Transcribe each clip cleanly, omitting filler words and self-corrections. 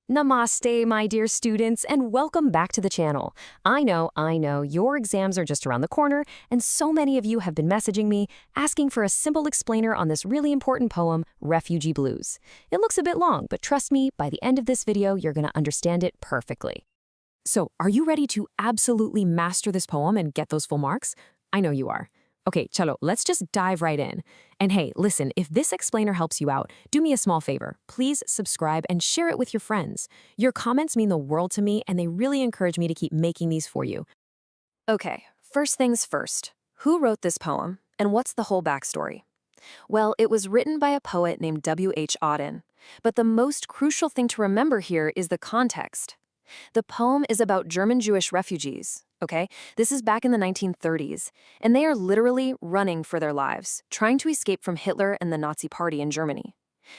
Namaste, my dear students, and welcome back to the channel. I know, your exams are just around the corner, and so many of you have been messaging me asking for a simple explainer on this really important poem, Refugee Blues. It looks a bit long, but trust me, by the end of this video, you're going to understand it perfectly. So, are you ready to absolutely master this poem and get those full marks? I know you are. Okay, chalo, let's just dive right in. And hey, listen, if this explainer helps you out, do me a small favor. Please subscribe and share it with your friends. Your comments mean the world to me, and they really encourage me to keep making these for you. Okay, first things first. Who wrote this poem, and what's the whole backstory? Well, it was written by a poet named W.H. Auden. But the most crucial thing to remember here is the context. The poem is about German Jewish refugees, okay? This is back in the 1930s, and they are literally running for their lives, trying to escape from Hitler and the Nazi Party in Germany.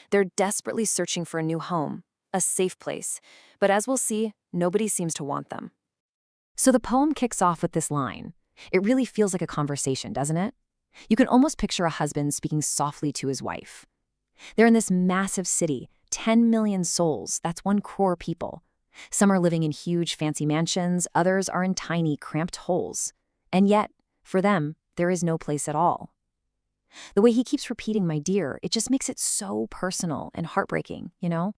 They're desperately searching for a new home, a safe place, but as we'll see, nobody seems to want them. So the poem kicks off with this line. It really feels like a conversation, doesn't it? You can almost picture a husband speaking softly to his wife. They're in this massive city, 10 million souls, that's 1 crore people. Some are living in huge, fancy mansions, others are in tiny, cramped holes. And yet, for them, there is no place at all. The way he keeps repeating, my dear, it just makes it so personal and heartbreaking, you know?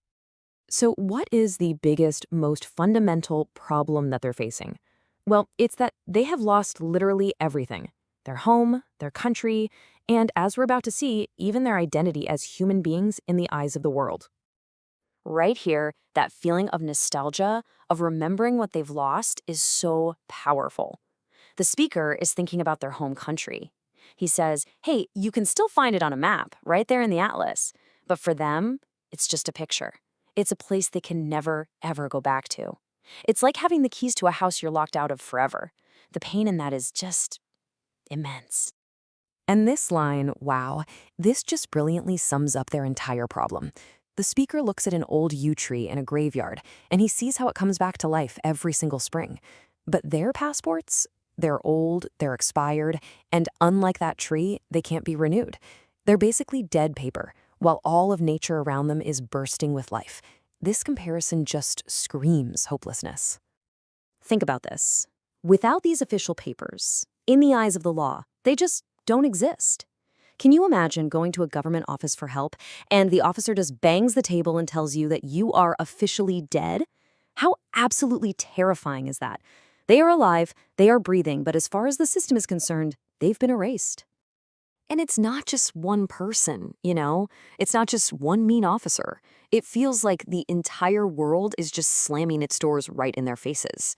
So what is the biggest, most fundamental problem that they're facing? Well, it's that they have lost literally everything. Their home, their country, and as we're about to see, even their identity as human beings in the eyes of the world. Right here, that feeling of nostalgia, of remembering what they've lost, is so powerful. The speaker is thinking about their home country. He says, hey, you can still find it on a map, right there in the atlas. But for them, it's just a picture. It's a place they can never, ever go back to. It's like having the keys to a house you're locked out of forever. The pain in that is just immense. And this line, wow, this just brilliantly sums up their entire problem. The speaker looks at an old yew tree in a graveyard, and he sees how it comes back to life every single spring. But their passports, they're old, they're expired, and unlike that tree, they can't be renewed. They're basically dead paper, while all of nature around them is bursting with life. This comparison just screams hopelessness. Think about this. Without these official papers, in the eyes of the law, they just don't exist. Can you imagine going to a government office for help and the officer just bangs the table and tells you that you are officially dead? How absolutely terrifying is that? They are alive, they are breathing, but as far as the system is concerned, they've been erased. And it's not just one person, you know? It's not just one mean officer. It feels like the entire world is just slamming its doors right in their faces.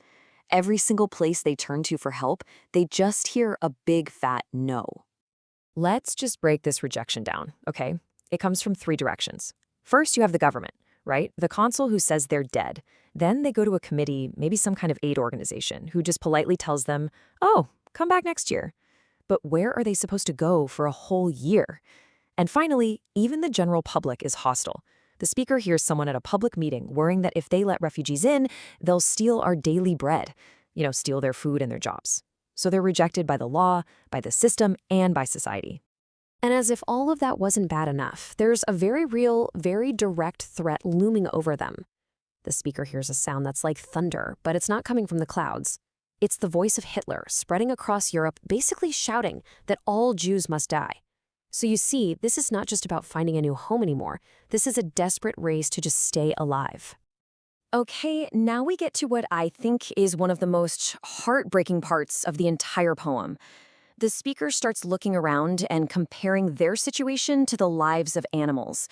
Every single place they turn to for help, they just hear a big fat no. Let's just break this rejection down, okay? It comes from 3 directions. First, you have the government, right? The consul who says they're dead. Then they go to a committee, maybe some kind of aid organization, who just politely tells them, oh, come back next year. But where are they supposed to go for a whole year? And finally, even the general public is hostile. The speaker hears someone at a public meeting worrying that if they let refugees in, they'll steal our daily bread, steal their food and their jobs. So they're rejected by the law, by the system, and by society. And as if all of that wasn't bad enough, there's a very real, very direct threat looming over them. The speaker hears a sound that's like thunder, but it's not coming from the clouds. It's the voice of Hitler spreading across Europe, basically shouting that all Jews must die. So you see, this is not just about finding a new home anymore. This is a desperate race to just stay alive. Okay, now we get to what I think is one of the most heartbreaking parts of the entire poem. The speaker starts looking around and comparing their situation to the lives of animals.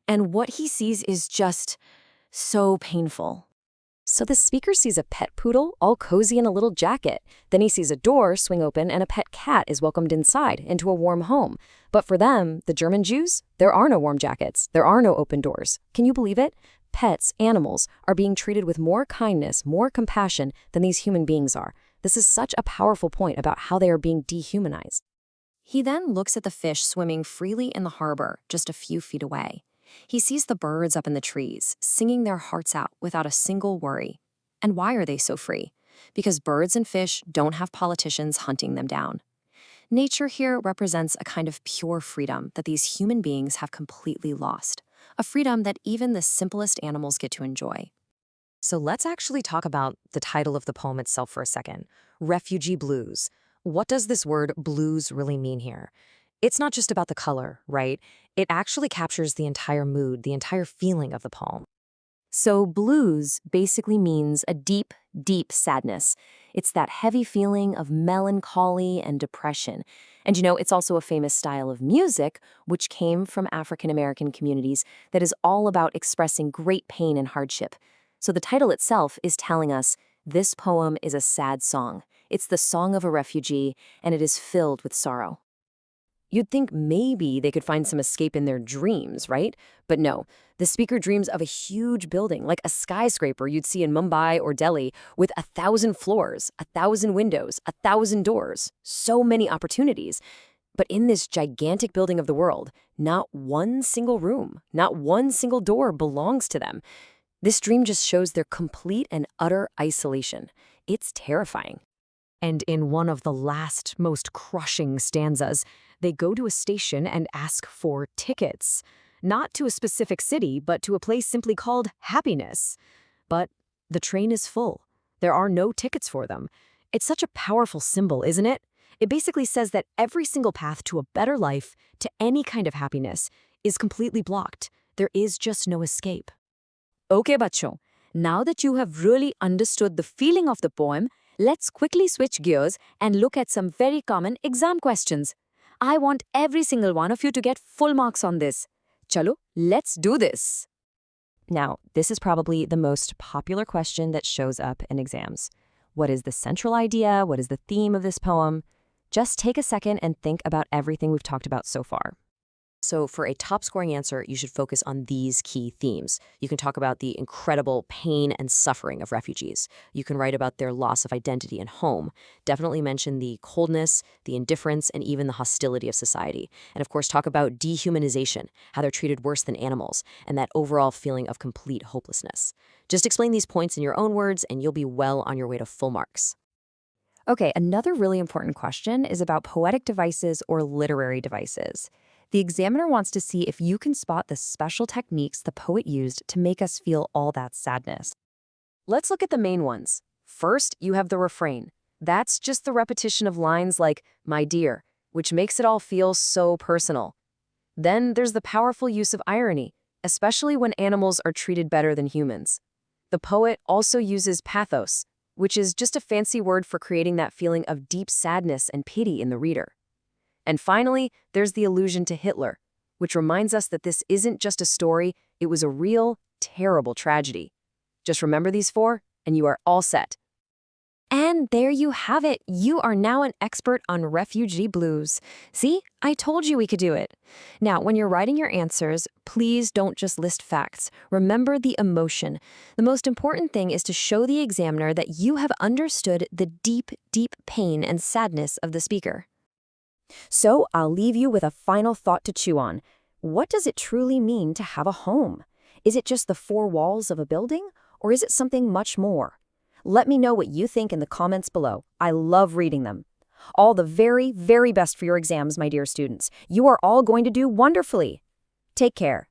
And what he sees is just so painful. So the speaker sees a pet poodle all cozy in a little jacket. Then he sees a door swing open and a pet cat is welcomed inside into a warm home. But for them, the German Jews, there are no warm jackets. There are no open doors. Can you believe it? Pets, animals, are being treated with more kindness, more compassion than these human beings are. This is such a powerful point about how they are being dehumanized. He then looks at the fish swimming freely in the harbor just a few feet away. He sees the birds up in the trees, singing their hearts out without a single worry. And why are they so free? Because birds and fish don't have politicians hunting them down. Nature here represents a kind of pure freedom that these human beings have completely lost. A freedom that even the simplest animals get to enjoy. So let's actually talk about the title of the poem itself for a second. Refugee Blues. What does this word blues really mean here? It's not just about the color, right? It actually captures the entire mood, the entire feeling of the poem. So blues basically means a deep, deep sadness. It's that heavy feeling of melancholy and depression. And it's also a famous style of music, which came from African American communities, that is all about expressing great pain and hardship. So the title itself is telling us this poem is a sad song. It's the song of a refugee, and it is filled with sorrow. You'd think maybe they could find some escape in their dreams, right? But no, the speaker dreams of a huge building, like a skyscraper you'd see in Mumbai or Delhi, with 1,000 floors, 1,000 windows, 1,000 doors, so many opportunities. But in this gigantic building of the world, not one single room, not one single door belongs to them. This dream just shows their complete and utter isolation. It's terrifying. And in one of the last, most crushing stanzas, they go to a station and ask for tickets. Not to a specific city, but to a place simply called Happiness. But the train is full. There are no tickets for them. It's such a powerful symbol, isn't it? It basically says that every single path to a better life, to any kind of happiness, is completely blocked. There is just no escape. Okay, bachcho. Now that you have really understood the feeling of the poem, let's quickly switch gears and look at some very common exam questions. I want every single one of you to get full marks on this. Chalo, let's do this. Now, this is probably the most popular question that shows up in exams. What is the central idea? What is the theme of this poem? Just take a second and think about everything we've talked about so far. So for a top-scoring answer, you should focus on these key themes. You can talk about the incredible pain and suffering of refugees. You can write about their loss of identity and home. Definitely mention the coldness, the indifference, and even the hostility of society. And of course, talk about dehumanization, how they're treated worse than animals, and that overall feeling of complete hopelessness. Just explain these points in your own words, and you'll be well on your way to full marks. Okay, another really important question is about poetic devices or literary devices. The examiner wants to see if you can spot the special techniques the poet used to make us feel all that sadness. Let's look at the main ones. First, you have the refrain. That's just the repetition of lines like, "my dear," which makes it all feel so personal. Then there's the powerful use of irony, especially when animals are treated better than humans. The poet also uses pathos, which is just a fancy word for creating that feeling of deep sadness and pity in the reader. And finally, there's the allusion to Hitler, which reminds us that this isn't just a story, it was a real, terrible tragedy. Just remember these four, and you are all set. And there you have it. You are now an expert on refugee blues. See, I told you we could do it. Now, when you're writing your answers, please don't just list facts. Remember the emotion. The most important thing is to show the examiner that you have understood the deep, deep pain and sadness of the speaker. So I'll leave you with a final thought to chew on. What does it truly mean to have a home? Is it just the four walls of a building, or is it something much more? Let me know what you think in the comments below. I love reading them. All the very, very best for your exams, my dear students. You are all going to do wonderfully. Take care.